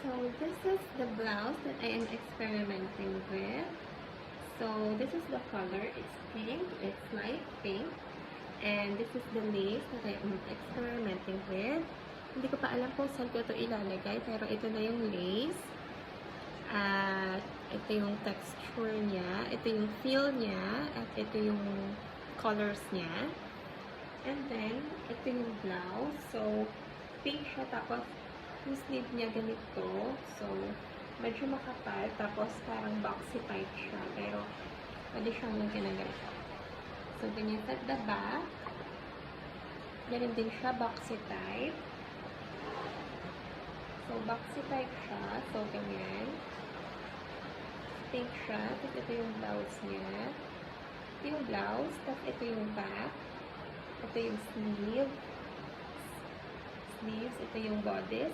So this is the blouse that I am experimenting with. So this is the color. It's pink. It's light pink. And this is the lace that I am experimenting with. Hindi ko pa alam kung saan ko ito ilalagay, pero ito na yung lace. At ito yung texture niya. Ito yung feel niya. At ito yung colors niya. And then, ito yung blouse. So, pink siya. Tapos, yung sleeve niya ganito. So, medyo makapal. Tapos, parang boxy type siya. Pero, pwede siyang lagyan ng ganito. So, ganyan at the back. Ganyan din siya, boxy type. So, boxy type siya. So, ganyan. Pink siya. Tapos, ito yung blouse niya. Ito yung blouse. Tapos, ito yung back. Ito yung sleeves. Ito yung bodice.